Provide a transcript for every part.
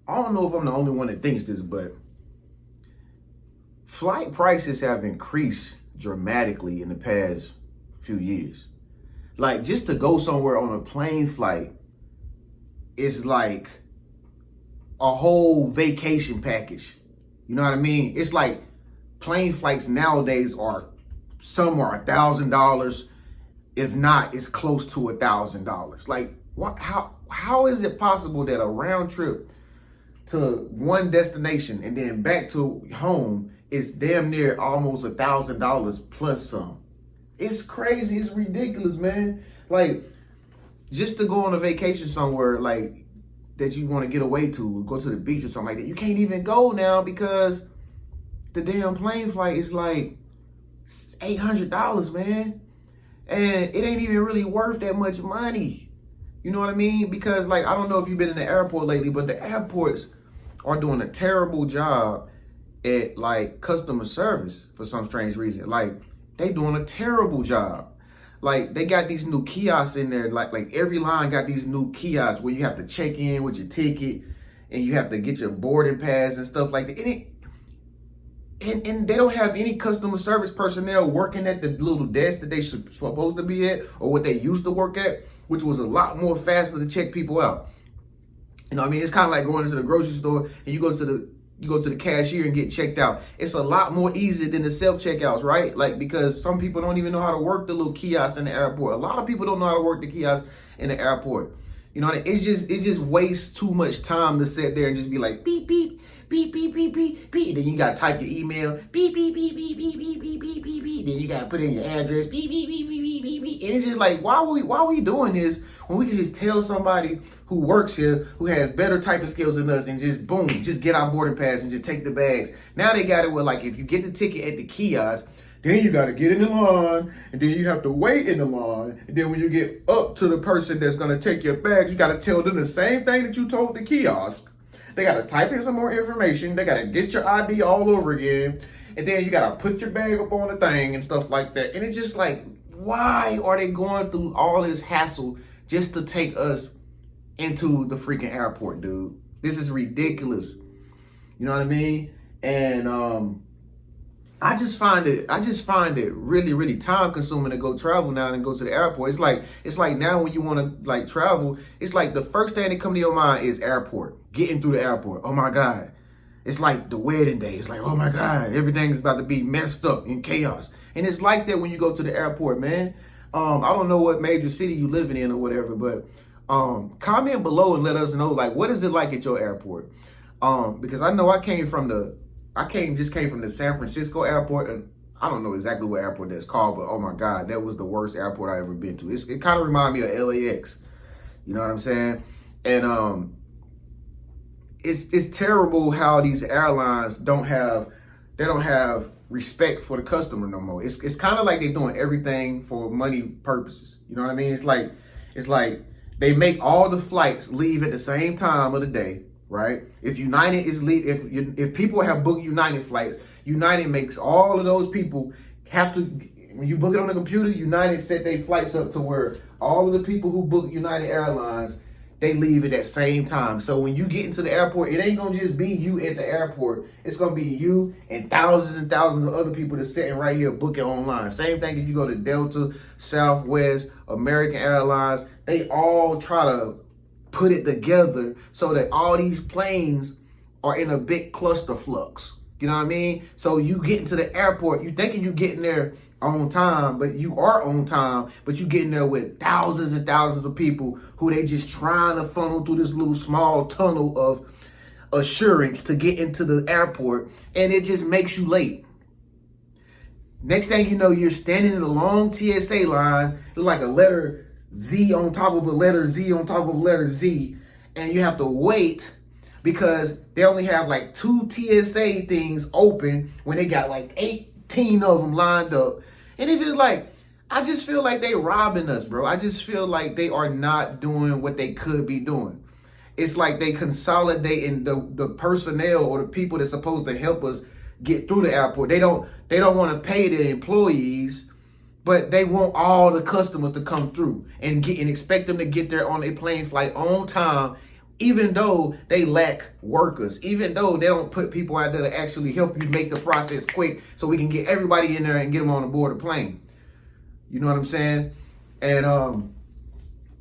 I don't know if I'm the only one that thinks this, but flight prices have increased dramatically in the past few years. Like, just to go somewhere on a plane flight is like a whole vacation package. You know what I mean? It's like plane flights nowadays are, some are $1,000. If not, it's close to $1,000. Like, what? How is it possible that a round trip to one destination and then back to home is damn near almost $1,000 plus some? It's crazy. It's ridiculous, man. Like, just to go on a vacation somewhere, like, that you want to get away to, go to the beach or something like that, you can't even go now because the damn plane flight is like $800, man. And it ain't even really worth that much money. You know what I mean? Because, like, I don't know if you've been in the airport lately, but the airports are doing a terrible job at, like, customer service for some strange reason. Like, they doing a terrible job. Like, they got these new kiosks in there. Like every line got these new kiosks where you have to check in with your ticket and you have to get your boarding pass and stuff like that. And they don't have any customer service personnel working at the little desk that they supposed to be at, or what they used to work at, which was a lot more faster to check people out. You know what I mean? It's kind of like going into the grocery store and you go to the cashier and get checked out. It's a lot more easy than the self-checkouts, right? Like, because some people don't even know how to work the little kiosks in the airport. A lot of people don't know how to work the kiosks in the airport. You know, it just wastes too much time to sit there and just be like, beep, beep, beep, beep, beep, beep, beep. Then you got to type your email, beep, beep, beep, beep, beep, beep, beep, beep, beep, beep. Then you got to put in your address, beep, beep, beep, beep, beep, beep, beep. And it's just like, why are we doing this when we can just tell somebody who works here, who has better typing skills than us, and just boom, just get our boarding pass and just take the bags. Now they got it where, like, if you get the ticket at the kiosk, then you got to get in the line, and then you have to wait in the line. And then when you get up to the person that's going to take your bags, you got to tell them the same thing that you told the kiosk. They got to type in some more information. They got to get your ID all over again. And then you got to put your bag up on the thing and stuff like that. And it's just like, why are they going through all this hassle just to take us into the freaking airport, dude? This is ridiculous. You know what I mean? And I just find it really, really time consuming to go travel now and go to the airport. It's like now when you want to, like, travel, it's like the first thing that come to your mind is airport, getting through the airport. Oh my God. It's like the wedding day. It's like, oh my God, everything is about to be messed up in chaos. And it's like that when you go to the airport, man. I don't know what major city you living in or whatever, but comment below and let us know, like, what is it like at your airport? Because I know I came from the San Francisco airport, and I don't know exactly what airport that's called, but oh my God, that was the worst airport I ever been to. It kind of reminded me of LAX. You know what I'm saying? And it's terrible how these airlines don't have respect for the customer no more. It's kind of like they're doing everything for money purposes. You know what I mean? It's like they make all the flights leave at the same time of the day, right? If United is if people have booked United flights, United makes all of those people have to, when you book it on the computer, United set their flights up to where all of the people who book United Airlines, they leave at that same time. So when you get into the airport, it ain't gonna just be you at the airport. It's gonna be you and thousands of other people that's sitting right here booking online. Same thing if you go to Delta, Southwest, American Airlines. They all try to put it together so that all these planes are in a big cluster flux. You know what I mean? So you get into the airport, you thinking you getting there on time, but you are on time, but you getting there with thousands and thousands of people who they just trying to funnel through this little small tunnel of assurance to get into the airport, and it just makes you late. Next thing you know, you're standing in a long TSA line, like a letter Z on top of a letter Z on top of a letter Z, and you have to wait because they only have like 2 TSA things open when they got like 18 of them lined up. And it's just like, I just feel like they robbing us, bro. I just feel like they are not doing what they could be doing. It's like they consolidating the personnel or the people that's supposed to help us get through the airport. They don't want to pay the employees, but they want all the customers to come through and expect them to get there on a plane flight on time even though they lack workers, even though they don't put people out there to actually help you make the process quick so we can get everybody in there and get them on the board of plane. You know what I'm saying? And,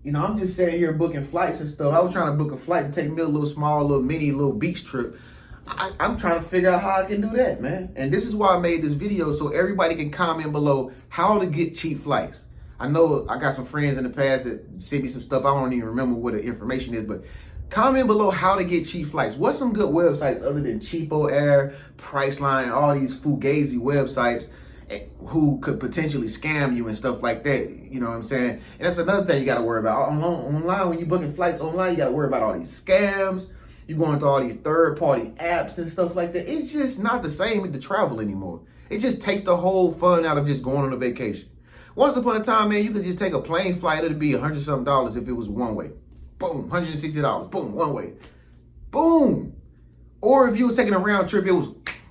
you know, I'm just sitting here booking flights and stuff. I was trying to book a flight to take me a little small, little beach trip. I'm trying to figure out how I can do that, man. And this is why I made this video, so everybody can comment below how to get cheap flights. I know I got some friends in the past that sent me some stuff. I don't even remember what the information is, but comment below how to get cheap flights. What's some good websites other than Cheapo Air, Priceline, all these fugazi websites who could potentially scam you and stuff like that? You know what I'm saying? And that's another thing you got to worry about. Online, when you're booking flights online, you got to worry about all these scams. You're going through all these third-party apps and stuff like that. It's just not the same with the travel anymore. It just takes the whole fun out of just going on a vacation. Once upon a time, man, you could just take a plane flight. It'd be $100-something if it was one way. Boom, $160. Boom, one way. Boom. Or if you was taking a round trip, it was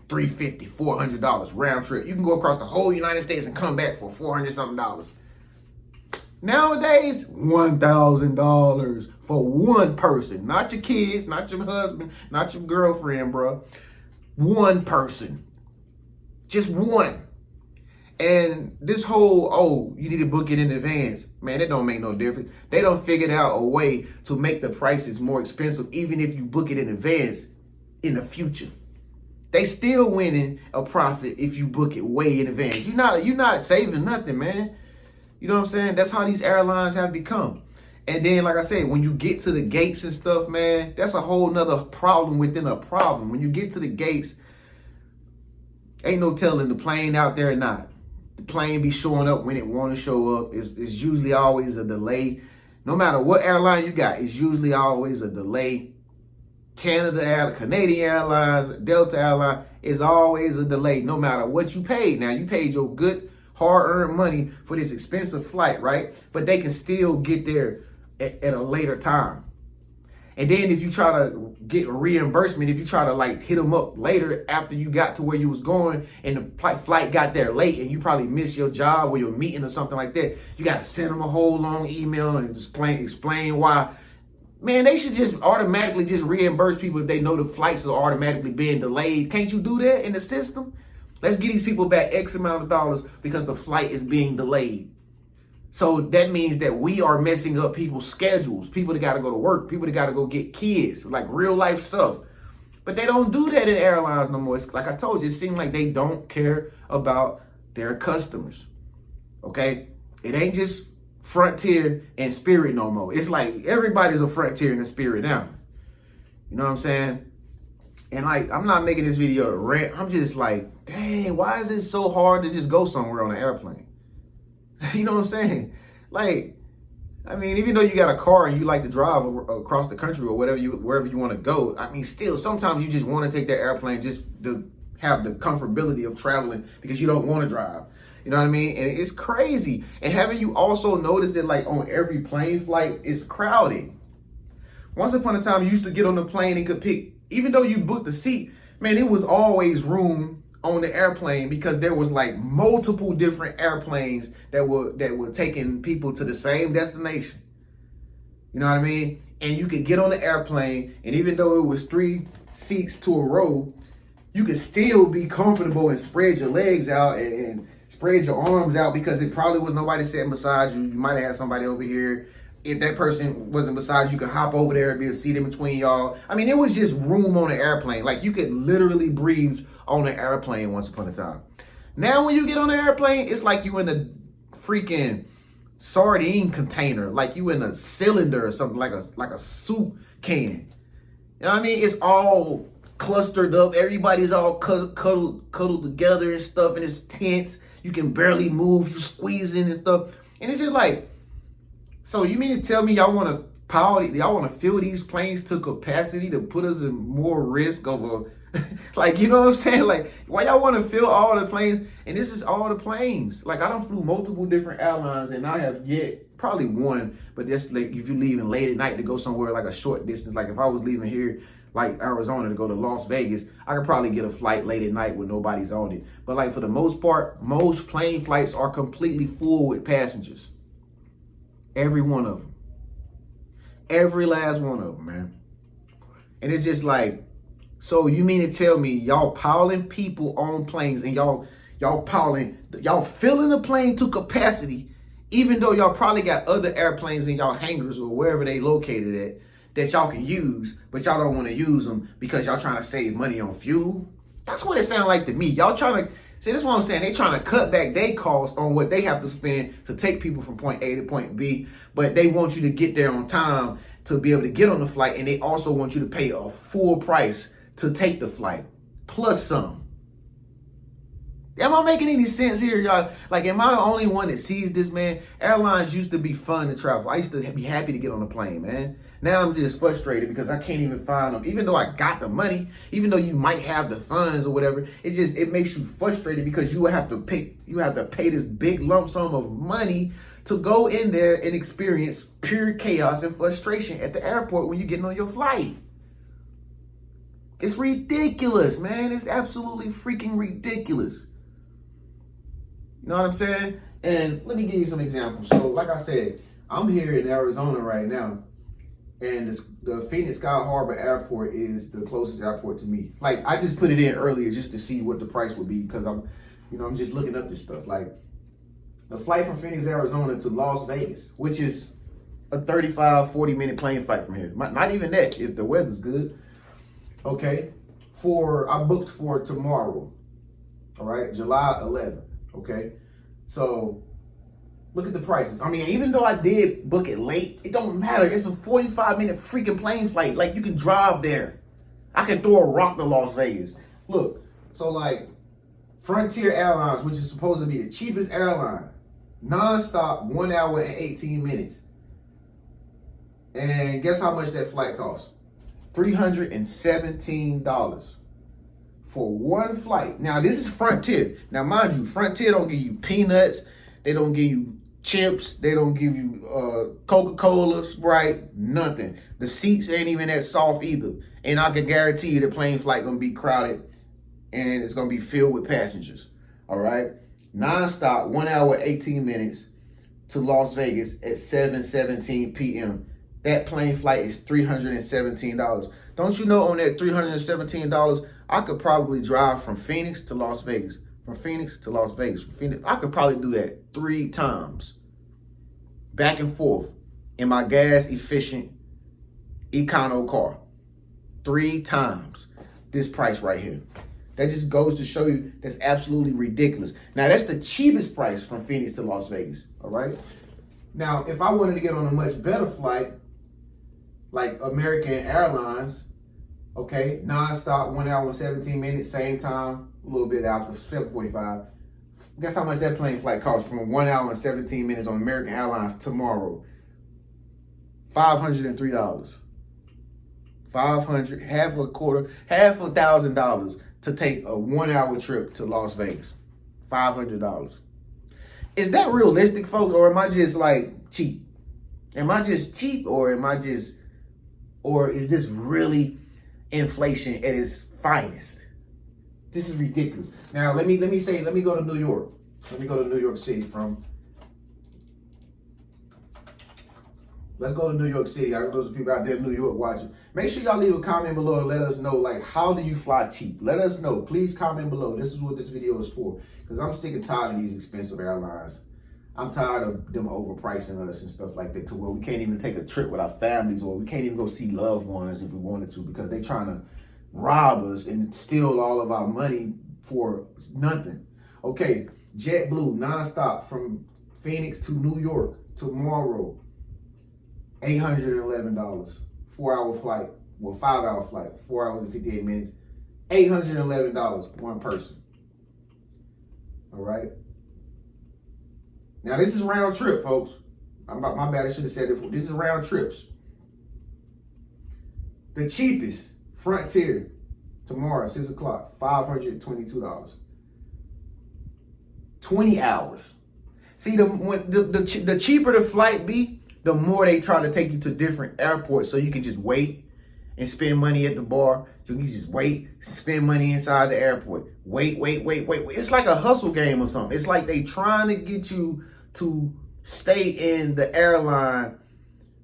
$350, $400 round trip. You can go across the whole United States and come back for $400-something. Nowadays, $1,000 for one person. Not your kids, not your husband, not your girlfriend, bro. One person. Just one. And this whole, oh, you need to book it in advance. Man, it don't make no difference. They don't figure out a way to make the prices more expensive, even if you book it in advance in the future. They still winning a profit if you book it way in advance. You're not saving nothing, man. You know what I'm saying? That's how these airlines have become. And then, like I said, when you get to the gates and stuff, man, that's a whole nother problem within a problem. When you get to the gates, ain't no telling the plane out there or not. The plane be showing up when it want to show up. It's usually always a delay. No matter what airline you got, it's usually always a delay. Canadian Airlines, Delta Airline, is always a delay no matter what you paid. Now, you paid your good, hard-earned money for this expensive flight, right? But they can still get there at a later time. And then if you try to get a reimbursement, if you try to like hit them up later after you got to where you was going and the flight got there late and you probably missed your job or your meeting or something like that, you got to send them a whole long email and explain why. Man, they should just automatically just reimburse people if they know the flights are automatically being delayed. Can't you do that in the system? Let's get these people back X amount of dollars because the flight is being delayed. So that means that we are messing up people's schedules. People that got to go to work. People that got to go get kids. Like real life stuff. But they don't do that in airlines no more. It's like I told you, it seems like they don't care about their customers. Okay? It ain't just Frontier and Spirit no more. It's like everybody's a Frontier and a Spirit now. You know what I'm saying? And like, I'm not making this video to rant. I'm just like, dang, why is it so hard to just go somewhere on an airplane? You know what I'm saying? Like, I mean, even though you got a car and you like to drive across the country or wherever you want to go, I mean, still, sometimes you just want to take that airplane just to have the comfortability of traveling because you don't want to drive. You know what I mean? And it's crazy. And haven't you also noticed that like on every plane flight, it's crowded? Once upon a time, you used to get on the plane and could pick, even though you booked the seat, man, it was always room on the airplane because there was like multiple different airplanes that were taking people to the same destination. You know what I mean? And you could get on the airplane, and even though it was 3 seats to a row, you could still be comfortable and spread your legs out and spread your arms out because it probably was nobody sitting beside you. You might have had somebody over here. If that person wasn't beside you, you could hop over there and be a seat in between y'all. I mean, it was just room on the airplane. Like, you could literally breathe on the airplane once upon a time. Now, when you get on the airplane, it's like you in a freaking sardine container. Like you in a cylinder or something, like a soup can. You know what I mean? It's all clustered up. Everybody's all cuddled together and stuff, and it's tense. You can barely move. You squeezing and stuff. And it's just like, so you mean to tell me y'all want to fill these planes to capacity to put us in more risk of a, like, you know what I'm saying? Like, why y'all want to fill all the planes? And this is all the planes. Like, I done flew multiple different airlines, and I have yet, probably one, but that's like if you're leaving late at night to go somewhere like a short distance. Like if I was leaving here, like Arizona, to go to Las Vegas, I could probably get a flight late at night with nobody's on it. But like for the most part, most plane flights are completely full with passengers. Every one of them. Every last one of them, man. And it's just like, so you mean to tell me y'all piling people on planes and y'all filling the plane to capacity, even though y'all probably got other airplanes in y'all hangars or wherever they located at that y'all can use, but y'all don't want to use them because y'all trying to save money on fuel? That's what it sounds like to me. Y'all trying to, see, this is what I'm saying. They trying to cut back their costs on what they have to spend to take people from point A to point B, but they want you to get there on time to be able to get on the flight, and they also want you to pay a full price to take the flight, plus some. Am I making any sense here, y'all? Like, am I the only one that sees this, man? Airlines used to be fun to travel. I used to be happy to get on a plane, man. Now I'm just frustrated because I can't even find them. Even though I got the money, even though you might have the funds or whatever, it makes you frustrated because you have to pay this big lump sum of money to go in there and experience pure chaos and frustration at the airport when you're getting on your flight. It's ridiculous, man. It's absolutely freaking ridiculous. You know what I'm saying? And let me give you some examples. So, like I said, I'm here in Arizona right now, and the Phoenix Sky Harbor Airport is the closest airport to me. Like, I just put it in earlier just to see what the price would be because I'm just looking up this stuff. Like, the flight from Phoenix, Arizona to Las Vegas, which is a 35, 40-minute plane flight from here. Not even that, if the weather's good. Okay, I booked for tomorrow, all right, July 11th, okay? So, look at the prices. I mean, even though I did book it late, it don't matter. It's a 45-minute freaking plane flight. Like, you can drive there. I can throw a rock to Las Vegas. Look, so like, Frontier Airlines, which is supposed to be the cheapest airline, nonstop, 1 hour and 18 minutes. And guess how much that flight costs? $317 for one flight. Now, this is Frontier. Now, mind you, Frontier don't give you peanuts. They don't give you chips. They don't give you Coca-Cola, Sprite, nothing. The seats ain't even that soft either. And I can guarantee you the plane flight going to be crowded and it's going to be filled with passengers. All right? Non-stop, 1 hour, 18 minutes to Las Vegas at 7:17 p.m. That plane flight is $317. Don't you know on that $317, I could probably drive from Phoenix to Las Vegas. From Phoenix to Las Vegas. From Phoenix, I could probably do that 3 times. Back and forth in my gas efficient econo car. 3 times this price right here. That just goes to show you that's absolutely ridiculous. Now, that's the cheapest price from Phoenix to Las Vegas, all right? Now, if I wanted to get on a much better flight, like American Airlines, okay, nonstop, 1 hour and 17 minutes, same time, a little bit after, 7:45. Guess how much that plane flight costs from 1 hour and 17 minutes on American Airlines tomorrow? $503. $1,000 to take a 1 hour trip to Las Vegas. $500. Is that realistic, folks, or am I just like cheap? Am I just cheap, or is this really inflation at its finest? This is ridiculous. Now, let me go to New York. Let me go to New York City Let's go to New York City. I know those people out there in New York watching. Make sure y'all leave a comment below and let us know, like, how do you fly cheap? Let us know. Please comment below. This is what this video is for. Because I'm sick and tired of these expensive airlines. I'm tired of them overpricing us and stuff like that to where we can't even take a trip with our families, or we can't even go see loved ones if we wanted to, because they're trying to rob us and steal all of our money for nothing. Okay, JetBlue, nonstop from Phoenix to New York tomorrow. $811. 4 hour flight. Well, 5 hour flight. 4 hours and 58 minutes. $811 one person. All right. Now, this is round trip, folks. My bad, I should have said it before. This is round trips. The cheapest, Frontier, tomorrow, 6 o'clock, $522. 20 hours. See, the cheaper the flight be, the more they try to take you to different airports so you can just wait and spend money at the bar. You can just wait, spend money inside the airport. Wait. It's like a hustle game or something. It's like they trying to get you to stay in the airline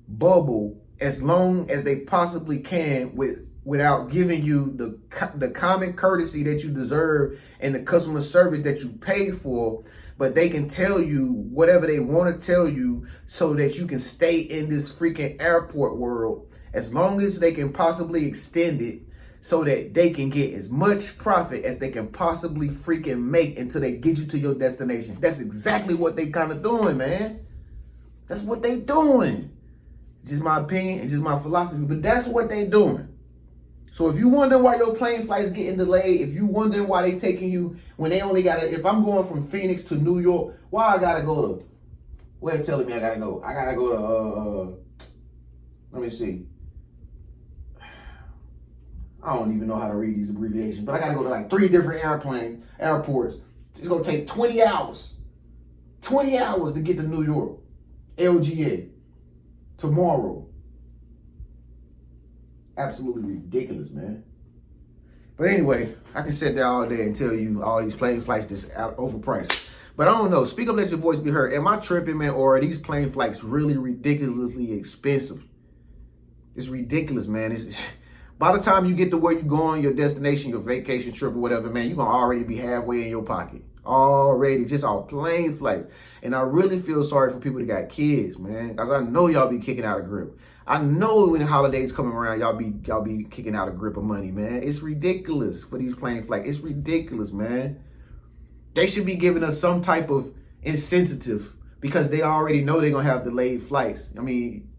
bubble as long as they possibly can with without giving you the common courtesy that you deserve and the customer service that you pay for. But they can tell you whatever they want to tell you so that you can stay in this freaking airport world as long as they can possibly extend it so that they can get as much profit as they can possibly freaking make until they get you to your destination. That's exactly what they kind of doing, man. That's what they doing. It's just my opinion and just my philosophy, but that's what they doing. So if you wondering why your plane flight's getting delayed, if you wondering why they taking you when they only gotta, if I'm going from Phoenix to New York, why I gotta go to, where's telling me I gotta go? I gotta go to, let me see. I don't even know how to read these abbreviations, but I gotta go to like 3 different airports. It's gonna take 20 hours. 20 hours to get to New York, LGA, tomorrow. Absolutely ridiculous, man. But anyway, I can sit there all day and tell you all these plane flights just overpriced. But I don't know. Speak up, let your voice be heard. Am I tripping, man, or are these plane flights really ridiculously expensive? It's ridiculous, man. By the time you get to where you're going, your destination, your vacation trip or whatever, man, you're going to already be halfway in your pocket. Already, just all plane flights. And I really feel sorry for people that got kids, man, because I know y'all be kicking out a grip. I know when the holidays coming around, y'all be kicking out a grip of money, man. It's ridiculous for these plane flights. It's ridiculous, man. They should be giving us some type of incentive because they already know they're going to have delayed flights. I mean,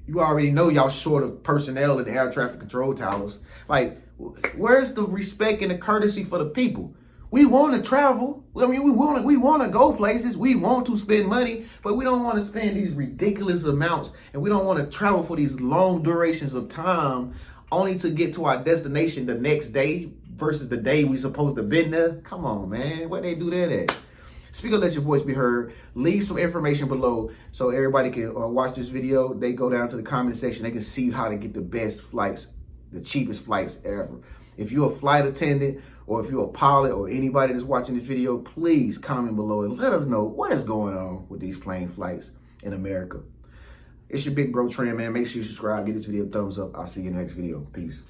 you already know y'all short of personnel in the air traffic control towers. Like, where's the respect and the courtesy for the people? We want to travel. I mean, we want to go places. We want to spend money, but we don't want to spend these ridiculous amounts, and we don't want to travel for these long durations of time only to get to our destination the next day versus the day we supposed to been there. Come on, man. Where they do that at? Speak up, let your voice be heard. Leave some information below so everybody can watch this video. They go down to the comment section. They can see how to get the best flights, the cheapest flights ever. If you're a flight attendant or if you're a pilot or anybody that's watching this video, please comment below and let us know what is going on with these plane flights in America. It's your big bro Trend, man. Make sure you subscribe, give this video a thumbs up. I'll see you in the next video. Peace.